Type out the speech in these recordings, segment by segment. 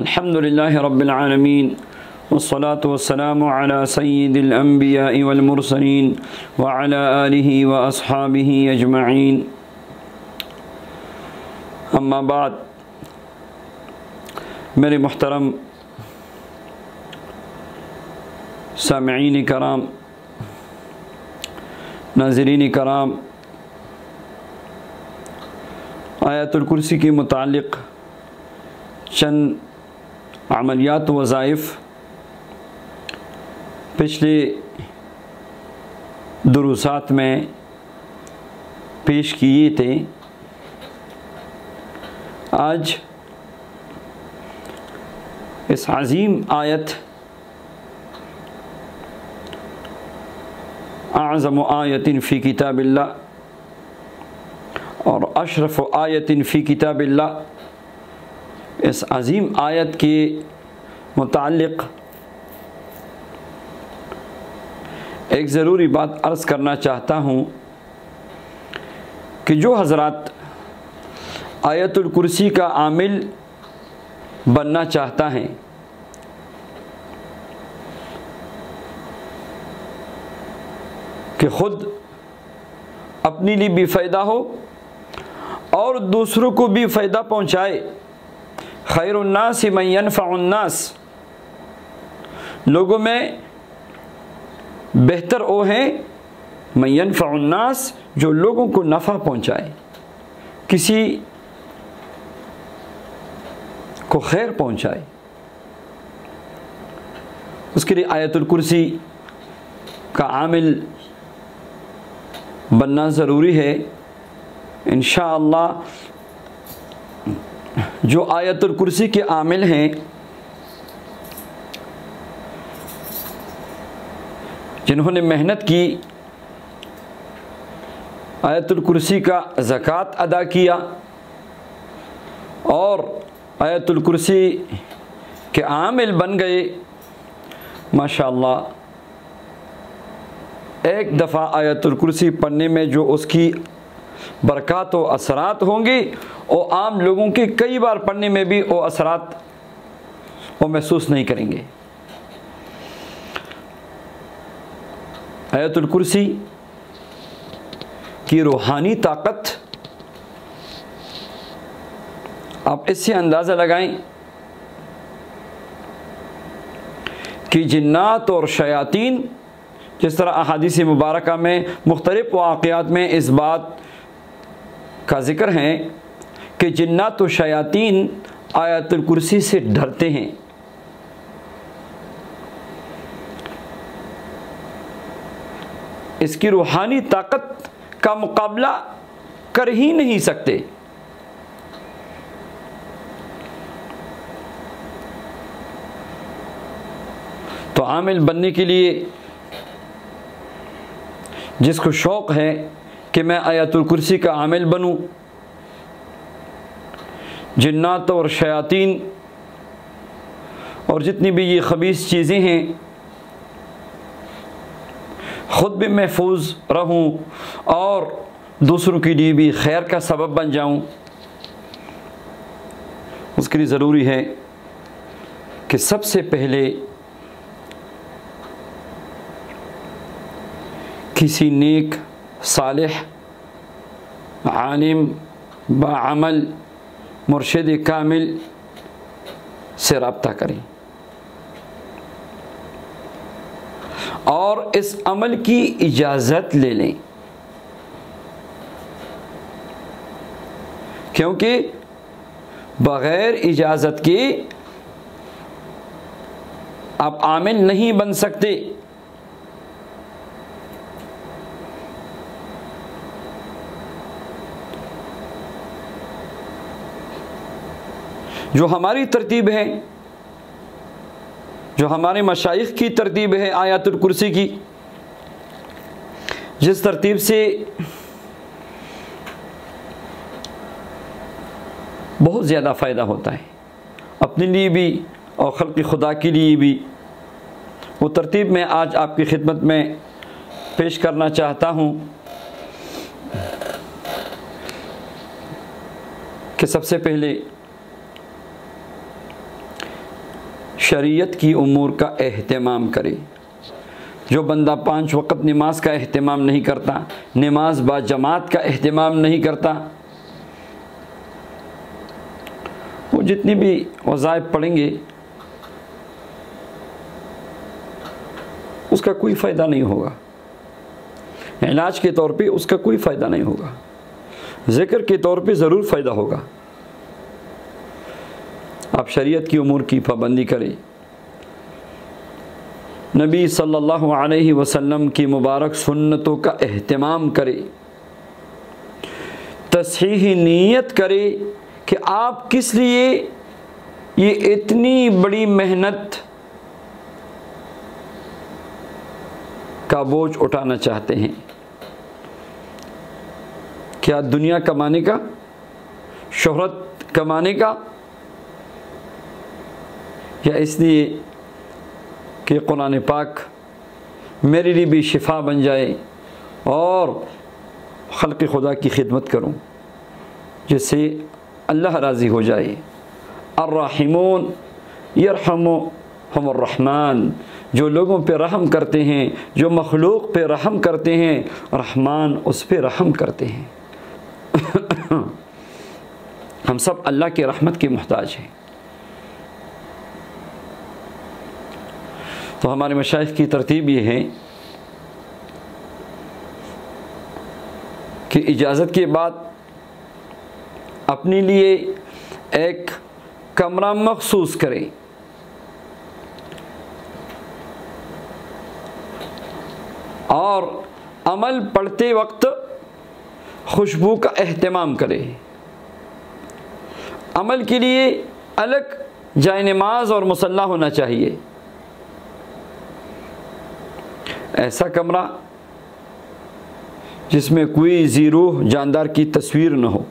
अल्हम्दुलिल्लाहि रब्बिल आलमीन वस्सलातु वस्सलामु अला सय्यिदिल अंबिया'i वल मुरसलीन व अला आलिहि व अस्हाबिहि अजमईन। अम्मा बाद, मेरे मुहतरम सामिईन कराम, नाज़रीन कराम, आयतुल कुर्सी के मुताल्लिक़ चंद अमलियात वज़ाइफ़ पिछले दुरूसात में पेश किए थे। आज इस अज़ीम आयत आज़म आयतिन फ़ी किताबिल्लाह और अशरफ आयतिन फ़ी किताबिल्लाह, इस अज़ीम आयत के मुताल्लिक़ एक ज़रूरी बात अर्ज़ करना चाहता हूँ कि जो हज़रात आयतुल कुर्सी का आमिल बनना चाहता है, कि ख़ुद अपने लिए भी फ़ायदा हो और दूसरों को भी फ़ायदा पहुँचाए। खैरुन्नास मन यनफ़उन्नास, लोगों में बेहतर वो हैं मन यनफ़उन्नास, जो लोगों को नफ़ा पहुँचाए, किसी को खैर पहुँचाए। उसके लिए आयतुल कुर्सी का आमिल बनना ज़रूरी है। इंशाअल्लाह जो आयतुल कुर्सी के आमिल हैं, जिन्होंने मेहनत की, आयतुल कुर्सी का ज़कात अदा किया और आयतुल कुर्सी के आमिल बन गए, माशाअल्लाह, एक दफ़ा आयतुल कुर्सी पढ़ने में जो उसकी बरक़ात व असरात होंगी, वो आम लोगों के कई बार पढ़ने में भी वो असरात वो महसूस नहीं करेंगे। आयतुल कुर्सी की रूहानी ताकत आप इससे अंदाज़ा लगाएं कि जिन्नात और शयातीन, जिस तरह अहादीस मुबारका में मुख्तलिफ़ वाक़यात में इस बात का ज़िक्र है कि जिन्नात और शयातीन आयतुल कुर्सी से डरते हैं। इसकी रूहानी ताकत का मुकाबला कर ही नहीं सकते। तो आमिल बनने के लिए जिसको शौक़ है कि मैं आयतुल कुर्सी का आमिल बनूं, जिन्नात और शयातीन और जितनी भी ये ख़बीस चीज़ें हैं, ख़ुद भी महफूज रहूं और दूसरों के लिए भी खैर का सबब बन जाऊं, उसके लिए ज़रूरी है कि सबसे पहले किसी नेक, सालिह, आलिम, बाअमल, मुर्शिद कामिल से रब्ता करें और इस अमल की इजाज़त ले लें, क्योंकि बग़ैर इजाज़त के आप आमिल नहीं बन सकते। जो हमारी तरतीब है, जो हमारे मशाइख की तरतीब है आयतुल कुर्सी की, जिस तरतीब से बहुत ज़्यादा फ़ायदा होता है अपने लिए भी और खल्क़ खुदा के लिए भी, वो तरतीब मैं आज आपकी खिदमत में पेश करना चाहता हूँ कि सबसे पहले शरीयत की उमूर का एहतमाम करे। जो बंदा 5 वक़्त नमाज का एहतमाम नहीं करता, नमाज बाजमात का एहतमाम नहीं करता, वो जितनी भी वज़ाइफ पढ़ेंगे उसका कोई फ़ायदा नहीं होगा, इलाज के तौर पे उसका कोई फ़ायदा नहीं होगा, ज़िक्र के तौर पे ज़रूर फ़ायदा होगा। आप शरीयत की उमूर की पाबंदी करें, नबी सल्लल्लाहु अलैहि वसल्लम की मुबारक सुन्नतों का एहतमाम करें, तस्हीह नीयत करें कि आप किस लिए ये इतनी बड़ी मेहनत का बोझ उठाना चाहते हैं। क्या दुनिया कमाने का, शोहरत कमाने का, या इसलिए कि कुरान पाक मेरे लिए भी शिफा बन जाए और खल्क़ खुदा की खिदमत करूं जिससे अल्लाह राज़ी हो जाए। अर्रहिमून यरहमुहुमुर रहमान, जो लोगों पे रहम करते हैं, जो मखलूक पे रहम करते हैं, रहमान उस पे रहम करते हैं। हम सब अल्लाह के रहमत के मोहताज हैं। तो हमारे मशाइख की तरतीब ये है कि इजाज़त के बाद अपने लिए एक कमरा मखसूस करें, और अमल पढ़ते वक्त खुशबू का एहतमाम करें। अमल के लिए अलग जाए नमाज और मुसल्ला होना चाहिए। ऐसा कमरा जिसमें कोई ज़ीरूह जानदार की तस्वीर न हो,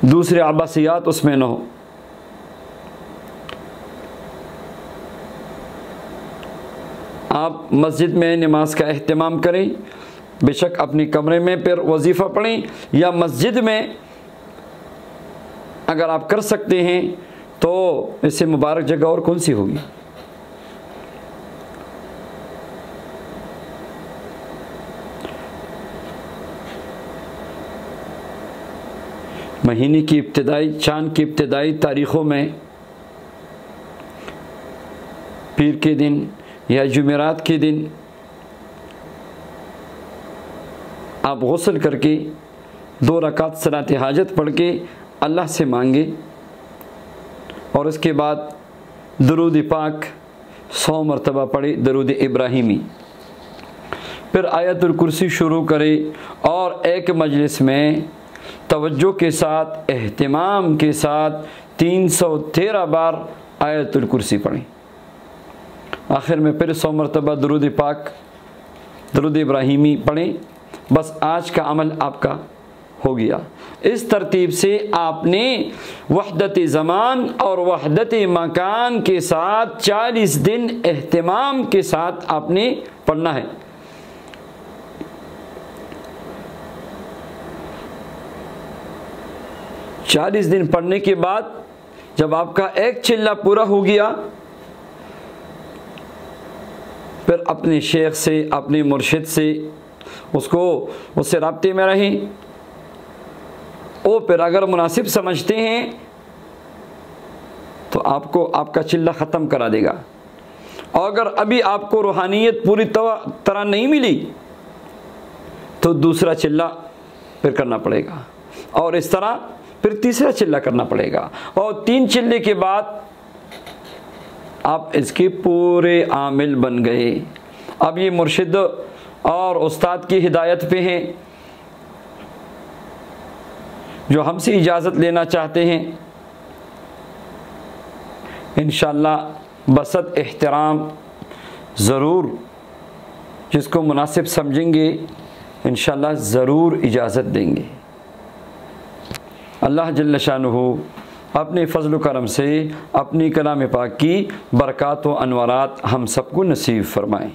दूसरे आबासियात उसमें न हो, आप मस्जिद में नमाज का एहतमाम करें, बेशक अपने कमरे में फिर वजीफ़ा पढ़ें, या मस्जिद में अगर आप कर सकते हैं तो इससे मुबारक जगह और कौन सी होगी। महीने की इब्तिदाई, चांद की इब्तिदाई तारीख़ों में पीर के दिन या जुमेरात के दिन आप गुस्ल करके 2 रकात सलात हाजत पढ़ के अल्लाह से मांगे, और उसके बाद दरूद पाक 100 मरतबा पढ़े, दरूद इब्राहिमी, फिर आयतुल कुर्सी शुरू करें और एक मजलिस में तवज्जो के साथ, एहतिमाम के साथ 313 बार आयतुल कुर्सी पढ़ें। आखिर में फिर 100 मरतबा दरूद पाक, दरूद इब्राहिमी पढ़ें। बस आज का अमल आपका हो गया। इस तरतीब से आपने वहदत ज़मान और वहदत मकान के साथ 40 दिन एहतिमाम के साथ आपने पढ़ना है। चालीस दिन पढ़ने के बाद जब आपका एक चिल्ला पूरा हो गया, फिर अपने शेख से, अपने मुर्शिद से उससे राब्ते में रहें। वो फिर अगर मुनासिब समझते हैं तो आपको आपका चिल्ला ख़त्म करा देगा, और अगर अभी आपको रूहानियत पूरी तरह नहीं मिली तो दूसरा चिल्ला फिर करना पड़ेगा, और इस तरह फिर तीसरा चिल्ला करना पड़ेगा, और 3 चिल्ले के बाद आप इसके पूरे आमिल बन गए। अब ये मुर्शिद और उस्ताद की हिदायत पे हैं। जो हमसे इजाज़त लेना चाहते हैं, इंशाअल्लाह बसत एहतराम ज़रूर, जिसको मुनासिब समझेंगे इंशाअल्लाह ज़रूर इजाज़त देंगे। अल्लाह जल्ल शानुहु अपने फ़ज़ल करम से अपनी कलाम पाक की बरक़ात व अनवारात हम सबको नसीब फ़रमाएँ।